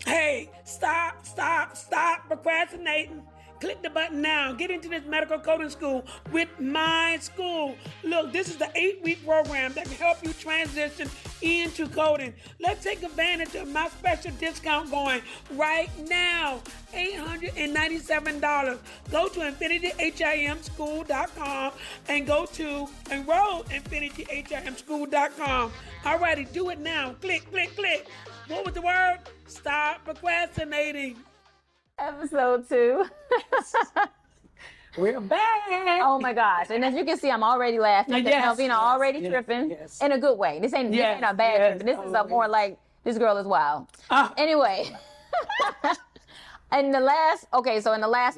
Hey, stop procrastinating. Click the button now. Get into this medical coding school with my school. Look, this is the 8-week program that can help you transition into coding. Let's take advantage of my special discount going right now. $897. Go to infinityhimschool.com and go to enroll infinityhimschool.com. Alrighty, do it now. Click. What was the word? Stop procrastinating. Episode 2. We're back. Oh my gosh. And as you can see, I'm already laughing. Yes, Melvina already tripping in a good way. This ain't a bad tripping. This is a more like, this girl is wild. Anyway. In the last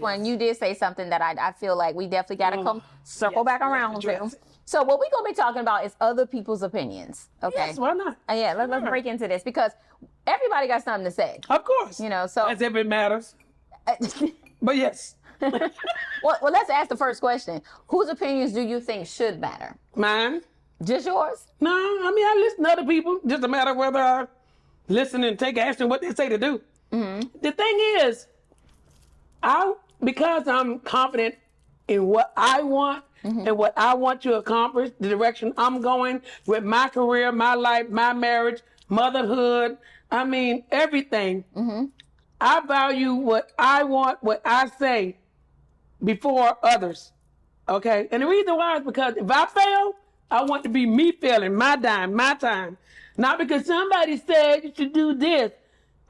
one, you did say something that I feel like we definitely got to come circle back around to. So what we're going to be talking about is other people's opinions. Okay. Yes, why not? Let's break into this because everybody got something to say. Of course. So. As if it matters. But yes. well, let's ask the first question. Whose opinions do you think should matter? Mine. Just yours? No, I listen to other people. Just a matter of whether I listen and take action what they say to do. Mm-hmm. The thing is, because I'm confident in what I want and what I want to accomplish, the direction I'm going with my career, my life, my marriage, motherhood, everything. Mm-hmm. I value what I want, what I say before others. Okay? And the reason why is because if I fail, I want to be me failing, my dime, my time. Not because somebody said you should do this.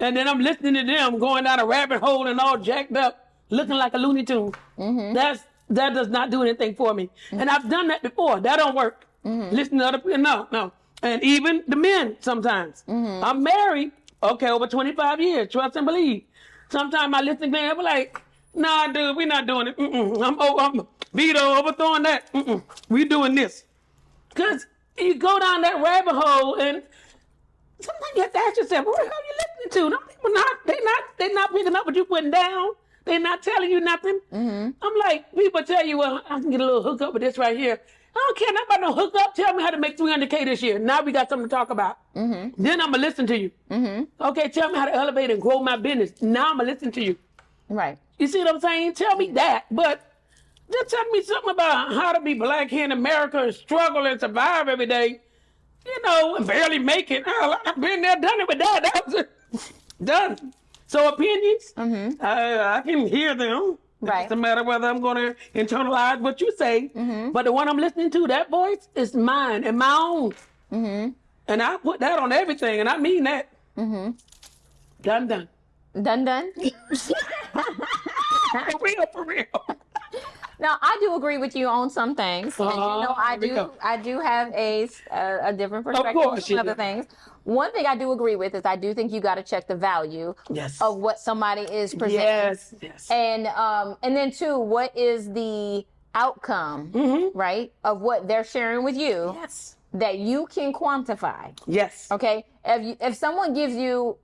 And then I'm listening to them going down a rabbit hole and all jacked up, looking like a Looney Tune. Mm-hmm. That does not do anything for me. Mm-hmm. And I've done that before. That don't work. Mm-hmm. Listen to other people. No. And even the men sometimes. Mm-hmm. I'm married, over 25 years, trust and believe. Sometimes I listen to them, I'm like, nah, dude, we're not doing it. I'm veto, overthrowing that. We doing this. Because you go down that rabbit hole and sometimes you have to ask yourself, what the hell are you listening to? Them people they're not picking up what you're putting down. They're not telling you nothing. Mm-hmm. I'm like, people tell you, well, I can get a little hookup with this right here. I don't care nothing about no hookup. Tell me how to make $300K this year. Now we got something to talk about. Mm-hmm. Then I'm going to listen to you. Mm-hmm. Okay, tell me how to elevate and grow my business. Now I'm going to listen to you. Right. You see what I'm saying? Tell me that. But just tell me something about how to be black here in America and struggle and survive every day. And barely make it. I've been there, done it with that. That was done. So opinions, I can hear them. Right. It doesn't matter whether I'm going to internalize what you say, but the one I'm listening to, that voice is mine and my own. Mm-hmm. And I put that on everything, and I mean that. Mm-hmm. Done. Done? For real. Now, I do agree with you on some things. And I do have a different perspective on other things. One thing I do agree with is I do think you got to check the value of what somebody is presenting. Yes. And then two, what is the outcome, right, of what they're sharing with you that you can quantify. Yes. Okay. If someone gives you,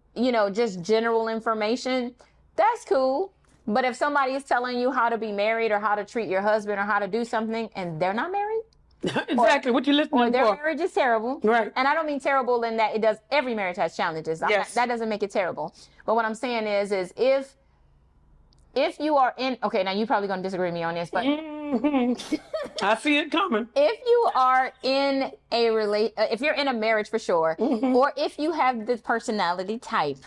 just general information, that's cool. But if somebody is telling you how to be married or how to treat your husband or how to do something and they're not married. Exactly. What you listening or their marriage is terrible. Right. And I don't mean terrible in that every marriage has challenges. Yes. That doesn't make it terrible. But what I'm saying is if you are in, okay, now you're probably going to disagree with me on this, but I see it coming. If you are in if you're in a marriage for sure, or if you have this personality type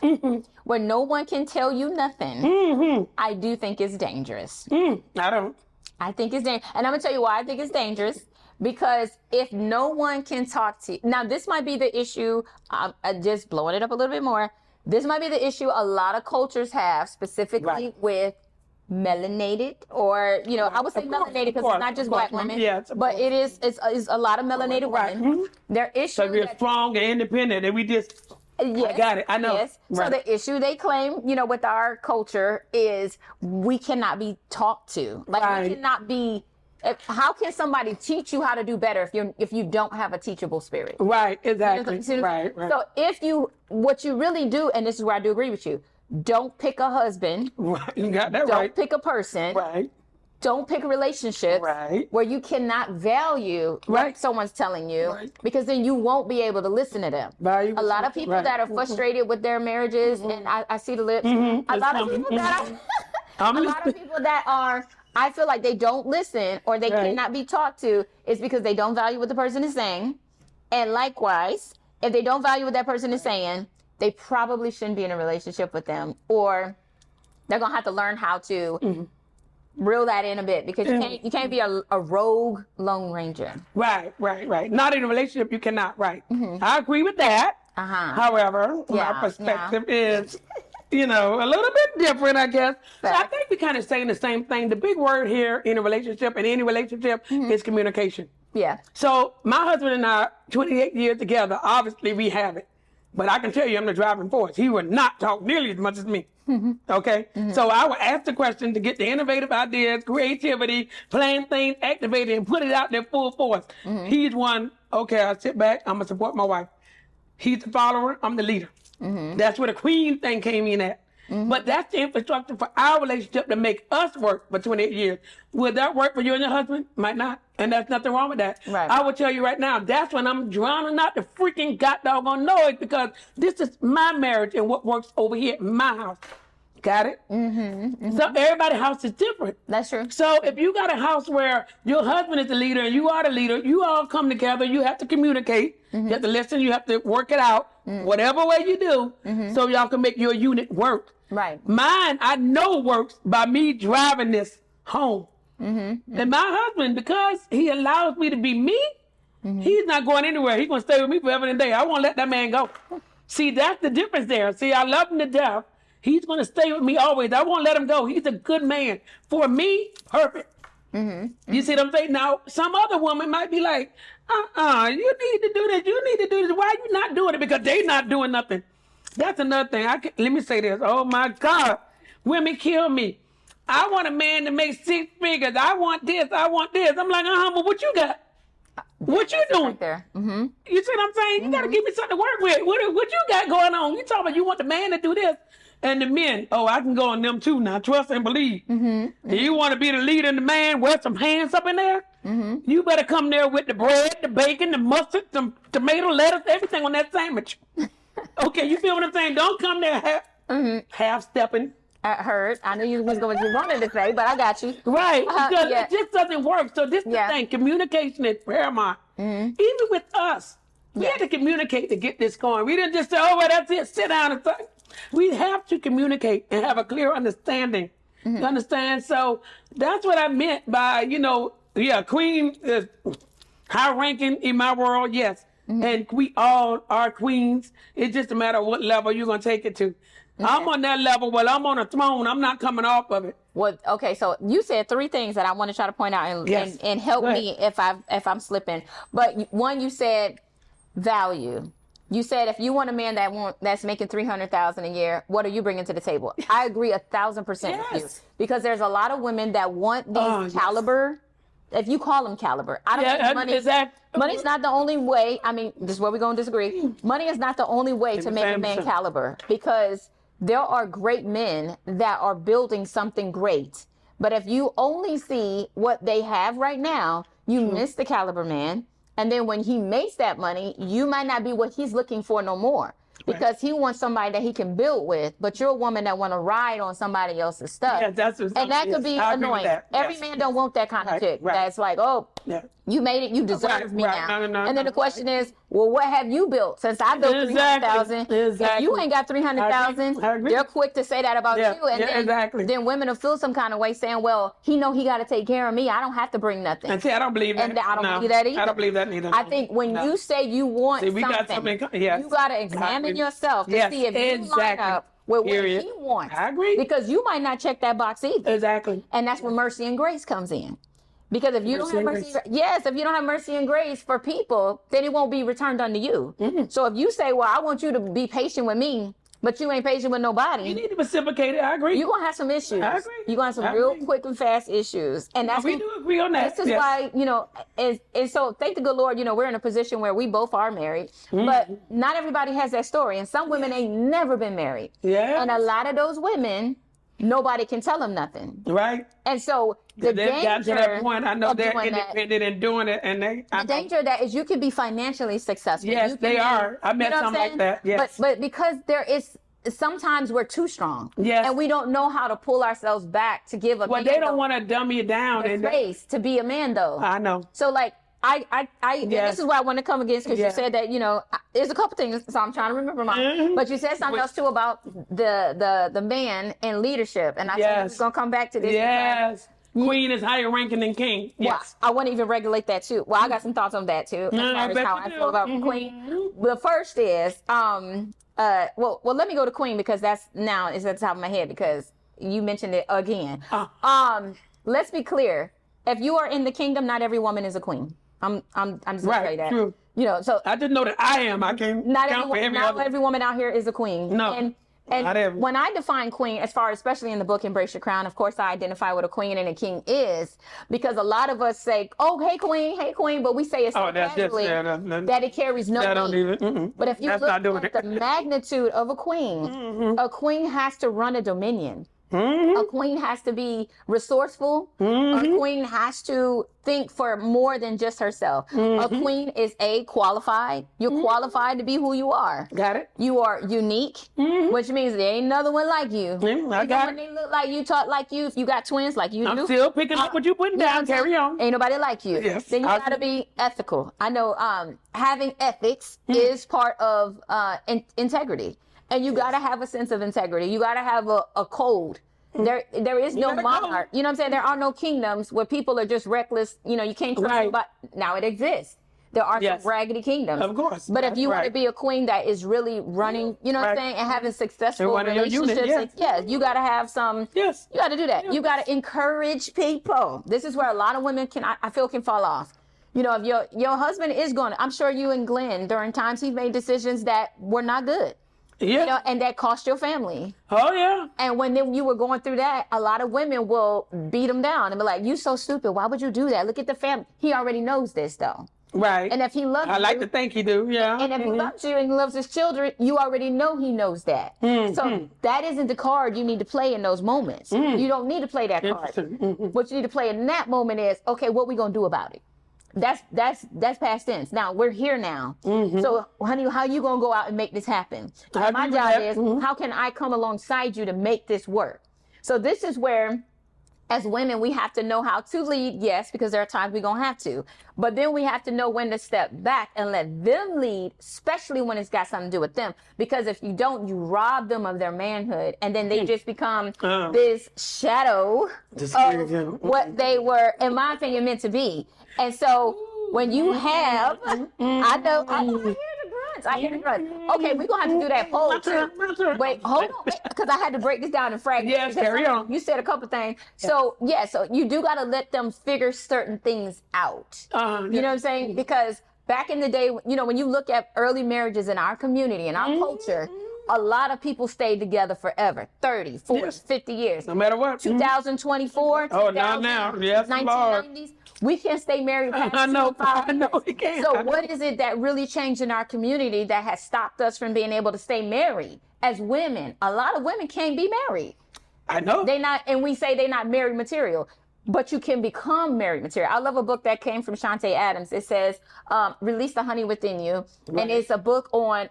where no one can tell you nothing, I do think it's dangerous. I don't. I think it's dangerous. And I'm going to tell you why I think it's dangerous. Because if no one can talk to you, now this might be the issue, just blowing it up a little bit more. This might be the issue a lot of cultures have, specifically with melanated, or I would say melanated because it's not just black women, but it's a lot of melanated women. Their issue. So we're strong and independent, and we just. I got it. I know. Yes. Right. So the issue they claim, with our culture is we cannot be talked to. Like we cannot be. How can somebody teach you how to do better if you don't have a teachable spirit? Right, exactly. Right. So what you really do, and this is where I do agree with you, don't pick a husband. Right, you got that right. Don't pick a person. Right. don't pick relationships where you cannot value what someone's telling you, because then you won't be able to listen to them. A lot of people that are frustrated with their marriages, and I see the lips. A lot of people that are, a lot of people that are, I feel like they don't listen or they cannot be talked to, is because they don't value what the person is saying. And likewise, if they don't value what that person is saying, they probably shouldn't be in a relationship with them, or they're gonna have to learn how to reel that in a bit, because you can't be a rogue Lone Ranger. Right. Not in a relationship, you cannot. I agree with that. However, my perspective is, a little bit different, I guess. So I think we're kind of saying the same thing. The big word here in a relationship, in any relationship, is communication. Yeah. So my husband and I, 28 years together, obviously we have it. But I can tell you I'm the driving force. He would not talk nearly as much as me. Okay? So I would ask the question to get the innovative ideas, creativity, plan things, activate it, and put it out there full force. He's one, okay, I'll sit back, I'm going to support my wife. He's the follower, I'm the leader. That's where the queen thing came in at. But that's the infrastructure for our relationship to make us work for 28 years. Would that work for you and your husband? Might not. And there's nothing wrong with that. I will tell you right now, that's when I'm drowning out the freaking goddamn noise, because this is my marriage and what works over here in my house. Got it? So everybody's house is different. That's true. So if you got a house where your husband is the leader and you are the leader, you all come together, you have to communicate, you have to listen, you have to work it out, whatever way you do, so y'all can make your unit work. Mine, I know, works by me driving this home. And my husband, because he allows me to be me, he's not going anywhere. He's going to stay with me forever and a day. I won't let that man go. See, that's the difference there. See, I love him to death. He's going to stay with me always. I won't let him go. He's a good man. For me, perfect. You see what I'm saying? Now, some other woman might be like, you need to do this. You need to do this. Why are you not doing it? Because they not doing nothing. That's another thing. Let me say this. Oh, my God. Women kill me. I want a man to make 6 figures. I want this. I want this. I'm like, but what you got? What you doing? Right there. You see what I'm saying? You got to give me something to work with. What you got going on? You talking about you want the man to do this. And the men, I can go on them too now. Trust and believe. You want to be the leader and the man, wear some hands up in there? You better come there with the bread, the bacon, the mustard, the tomato, lettuce, everything on that sandwich. Okay, you feel what I'm saying? Don't come there half-stepping. I heard. I knew you was going to wanted to say, but I got you. Right. Because it just doesn't work. So this is the thing. Communication is paramount. Even with us, we had to communicate to get this going. We didn't just say, well, that's it. Sit down and think. We have to communicate and have a clear understanding. You understand? So that's what I meant by, queen is high ranking in my world, yes. And we all are queens. It's just a matter of what level you're going to take it to. I'm on that level. Well, I'm on a throne. I'm not coming off of it. Well, okay. So you said 3 things that I want to try to point out and help me if I'm slipping. But one, you said value. You said if you want a man that's making $300,000 a year, what are you bringing to the table? I agree 1,000% with you, because there's a lot of women that want these caliber. If you call them caliber, I don't think money's not the only way. I mean, this is where we're going to disagree. Money is not the only way to make a man caliber, because there are great men that are building something great. But if you only see what they have right now, you miss the caliber man. And then when he makes that money, you might not be what he's looking for no more, because he wants somebody that he can build with. But you're a woman that want to ride on somebody else's stuff. Yeah, and that could be annoying. Every man don't want that kind of chick. That's like, you made it, you deserve me now. No, and then the question is, well, what have you built since I built 300,000? If you ain't got 300,000, they're quick to say that about you. And then women will feel some kind of way saying, well, he got to take care of me. I don't have to bring nothing. And see, I don't believe that. And I don't believe that either. I don't believe that either. I think when you say you want something, you got to examine yourself to see if you line up with what he wants. I agree. Because you might not check that box either. Exactly. And that's where mercy and grace comes in. Because if you don't have mercy, if you don't have mercy and grace for people, then it won't be returned unto you. So if you say, well, I want you to be patient with me, but you ain't patient with nobody. You need to reciprocate it. I agree. You're going to have some issues. I agree. You're going to have some real quick and fast issues. And that's we do agree on that. This is why, and so thank the good Lord, we're in a position where we both are married, but not everybody has that story. And some women ain't never been married. Yeah. And a lot of those women, nobody can tell them nothing. Right. And so they've gotten to that point. I know they're independent and doing it, and the danger of that is you can be financially successful. Yes, they are. I met some like that. Yes. But because there is sometimes we're too strong. Yes. And we don't know how to pull ourselves back to give a well, they don't want to dumb you down the space to be a man, though. I know. So like and this is why I want to come against, because you said that, there's a couple things, so I'm trying to remember mine. But you said something else too about the man in leadership, and I said we're gonna come back to this. Yes. Queen is higher ranking than king. Yes. Well, I want to even regulate that too. Well, I got some thoughts on that too. As far as how I feel about queen. The first is well, let me go to queen, because that's now is at the top of my head because you mentioned it again. Let's be clear. If you are in the kingdom, not every woman is a queen. I'm just gonna say that. True. So I just know that I am. I can't count for every woman out here is a queen. No. And when I define queen, as far, especially in the book Embrace Your Crown, of course I identify what a queen and a king is, because a lot of us say, "Oh, hey queen," but we say it so casually that it carries no weight. Don't even. But if you look at the magnitude of a queen has to run a dominion. A queen has to be resourceful. A queen has to think for more than just herself. A queen is qualified. You're qualified to be who you are. Got it. You are unique, which means there ain't another one like you. I got when they look like you, talk like you, if you got twins like you do. I'm still picking up what you putting down. Carry on. Ain't nobody like you. Yes. Then you gotta be ethical. I know having ethics is part of integrity. And you got to have a sense of integrity. You got to have a code. There is no monarch. You know what I'm saying? There are no kingdoms where people are just reckless. You can't trust anybody. Now it exists. There are some raggedy kingdoms. Of course. But if you want to be a queen that is really running, you know what I'm saying, and having successful relationships, you got to have some. Yes. You got to do that. You got to encourage people. This is where a lot of women I feel can fall off. If your husband is going to, I'm sure you and Glenn, during times he's made decisions that were not good. Yeah. And that cost your family. Oh, yeah. And when you were going through that, a lot of women will beat him down and be like, "You so stupid. Why would you do that? Look at the family." He already knows this, though. Right. And if he loves you. I like to think he do, yeah. And if he loves you and he loves his children, you already know he knows that. So that isn't the card you need to play in those moments. You don't need to play that card. What you need to play in that moment is, okay, what we going to do about it? That's past tense. Now we're here now. So, honey, how you gonna go out and make this happen? My job is how can I come alongside you to make this work? So this is where, as women, we have to know how to lead. Yes, because there are times we're gonna have to, but then we have to know when to step back and let them lead, especially when it's got something to do with them. Because if you don't, you rob them of their manhood, and then they just become this shadow of what they were, in my opinion, meant to be. And so when you have, I hear the grunts. Okay, we're going to have to do that poll too. Wait, hold on, because I had to break this down in fragments. Yes, carry on. You said a couple things. So, so you do got to let them figure certain things out. You know what I'm saying? Because back in the day, when you look at early marriages in our community, in our culture, a lot of people stayed together forever, 30, 40, 50 years. No matter what. 2024, oh, not now. Yes, 1990s. We can't stay married past I know we can't. So what is it that really changed in our community that has stopped us from being able to stay married? As women, a lot of women can't be married. I know. And we say they're not married material, but you can become married material. I love a book that came from Shantae Adams. It says, Release the Honey Within You. Right. And it's a book on,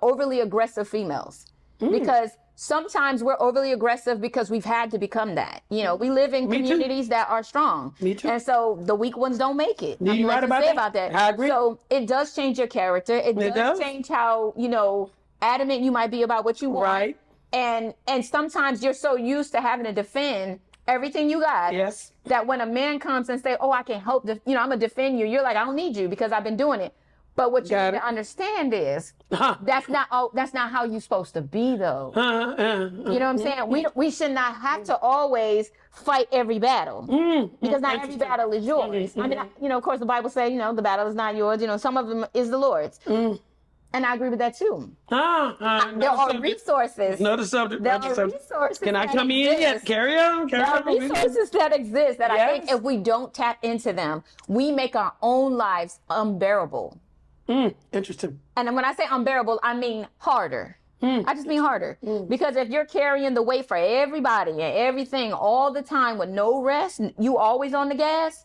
overly aggressive females. Because sometimes we're overly aggressive because we've had to become that. We live in communities that are strong. Me too. And so the weak ones don't make it. You're right about that. I agree. So it does change your character. It does change how, adamant you might be about what you want. Right. And sometimes you're so used to having to defend everything you got. Yes. That when a man comes and say, "Oh, I can help, I'm gonna defend you," you're like, "I don't need you because I've been doing it." But what you need to understand is that's not how you're supposed to be, though. You know what I'm saying? We should not have to always fight every battle because not every battle is yours. I mean, of course, the Bible says, the battle is not yours. Some of them is the Lord's. And I agree with that too. There are resources. Another subject. There are resources. Can I come in yet? Carry on. There are resources that exist that I think if we don't tap into them, we make our own lives unbearable. Interesting. And when I say unbearable, I mean harder. I just mean harder. Because if you're carrying the weight for everybody and everything all the time with no rest, you always on the gas,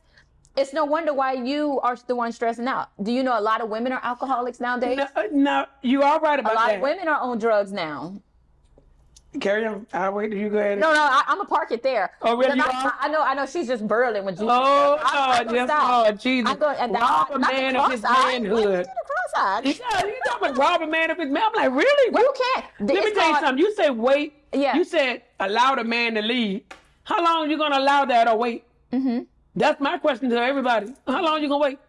it's no wonder why you are the one stressing out. Do you know a lot of women are alcoholics nowadays? No, you are right about A lot that. of women are on drugs now. Carry on. I'll wait till you go ahead. No, I'm gonna park it there. Oh, really? I know she's just burling when you. Oh, Lord, Jesus. Rob a man of his manhood. Yeah, You talking about rob a man of his man? I'm like, really? you can't. Let me tell you something. You said wait. Yeah. You said allow the man to lead. How long are you going to allow that or wait? That's my question to everybody. How long are you going to wait?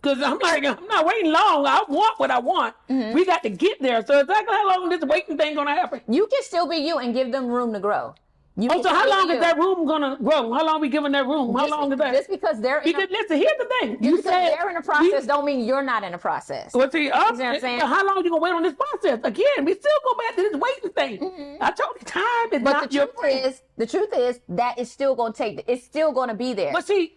Because I'm like, I'm not waiting long. I want what I want. We got to get there. So exactly how long is this waiting thing going to happen? You can still be you and give them room to grow. So how long is that room going to grow? How long are we giving that room? How long is that? Just because they're listen, here's the thing. You said they're in a process don't mean you're not in a process. Well, see, you know what I'm saying? How long are you going to wait on this process? Again, we still go back to this waiting thing. I told you, time is not your friend. The truth is that it's still going to it's still going to be there. But see,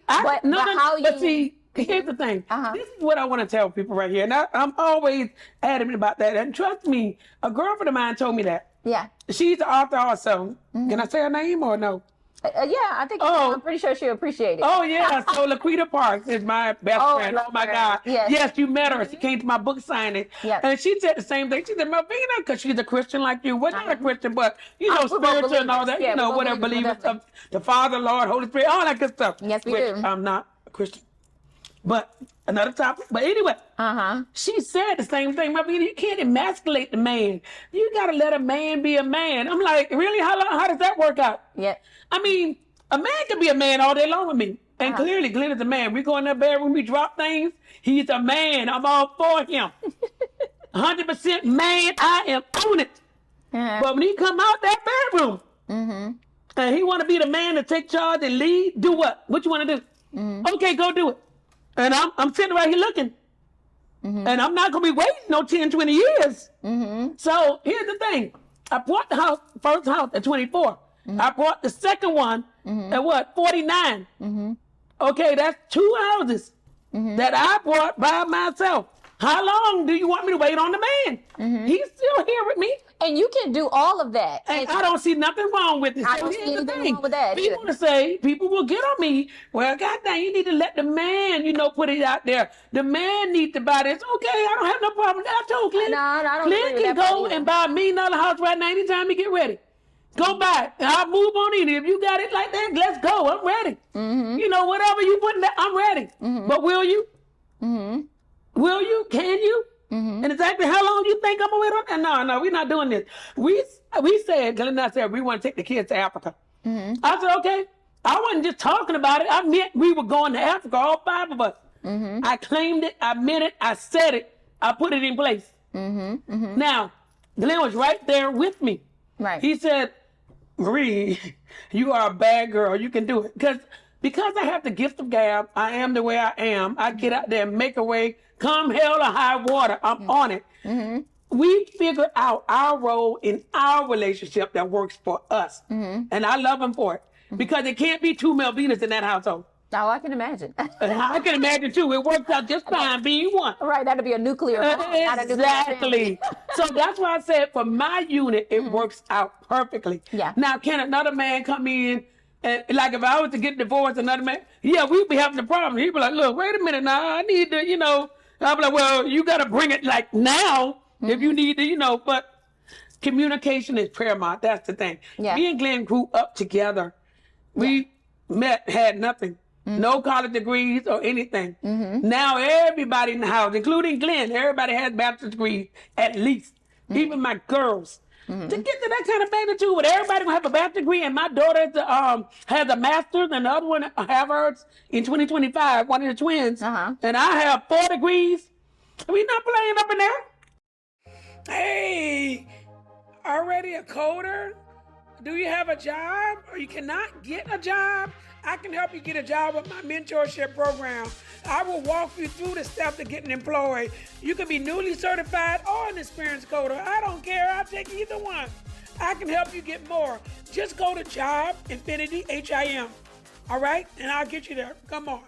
here's the thing. This is what I want to tell people right here. And I'm always adamant about that. And trust me, a girlfriend of mine told me that. Yeah. She's the author also. Can I say her name or no? Yeah, I think I'm pretty sure she'll appreciate it. Oh, yeah. So Laquita Parks is my best friend. Oh, my God. Yes, you met her. She came to my book signing. And she said the same thing. She said, Melvina, because she's a Christian like you. Well, not a Christian, but, spiritual and all that. Whatever believers of the Father, Lord, Holy Spirit, all that good stuff. Yes, we do. I'm not a Christian. But another topic. But anyway, she said the same thing. You can't emasculate the man. You got to let a man be a man. I'm like, really? How does that work out? Yeah. I mean, a man can be a man all day long with me. And clearly, Glenn is a man. We go in that bedroom, we drop things. He's a man. I'm all for him. 100% man. I am on it. But when he come out that bedroom, and he want to be the man to take charge and lead, do what? What you want to do? Okay, go do it. And I'm sitting right here looking. And I'm not going to be waiting no 10, 20 years. So here's the thing. I bought the first house at 24. I bought the second one at 49. Okay, that's 2 houses that I bought by myself. How long do you want me to wait on the man? He's still here with me. And you can do all of that. And I don't see nothing wrong with this. I don't see anything wrong with that. People will get on me. Well, goddamn, you need to let the man, put it out there. The man needs to buy this. Okay, I don't have no problem. I told Glenn. No, I don't Glenn can go and buy a $1 million house right now anytime he get ready. Go buy it. I'll move on in. If you got it like that, let's go. I'm ready. Whatever you put in there, I'm ready. But will you? Will you? Can you? And exactly how long do you think I'm going to wait on? No, we're not doing this. We said, Glenn and I said, we want to take the kids to Africa. I said, okay. I wasn't just talking about it. I meant we were going to Africa, all 5 of us. I claimed it. I meant it. I said it. I put it in place. Now, Glenn was right there with me. Right. He said, Marie, you are a bad girl. You can do it. Because I have the gift of gab, I am the way I am. I get out there and make a way. Come hell or high water, I'm on it. We figured out our role in our relationship that works for us. And I love him for it. Because it can't be 2 Melvinas in that household. Oh, I can imagine. I can imagine too. It works out just fine being one. Right, that'd be a nuclear bomb. Exactly. So that's why I said for my unit, it works out perfectly. Yeah. Now, can another man come in and like if I was to get divorced, another man, we'd be having a problem. He'd be like, look, wait a minute now. I need to, I'd be like, well, you got to bring it like now if you need to, but communication is paramount. That's the thing. Yeah. Me and Glenn grew up together. We met, had nothing. No college degrees or anything. Now everybody in the house, including Glenn, everybody has bachelor's degrees at least. Even my girls. To get to that kind of magnitude, with everybody gonna have a bachelor's degree, and my daughter has a master's, and the other one have hers in 2025, one of the twins, and I have 4 degrees. We not playing up in there. Hey, already a coder? Do you have a job or you cannot get a job? I can help you get a job with my mentorship program. I will walk you through the steps to getting employed. You can be newly certified or an experienced coder. I don't care. I'll take either one. I can help you get more. Just go to Job Infinity HIM. All right? And I'll get you there. Come on.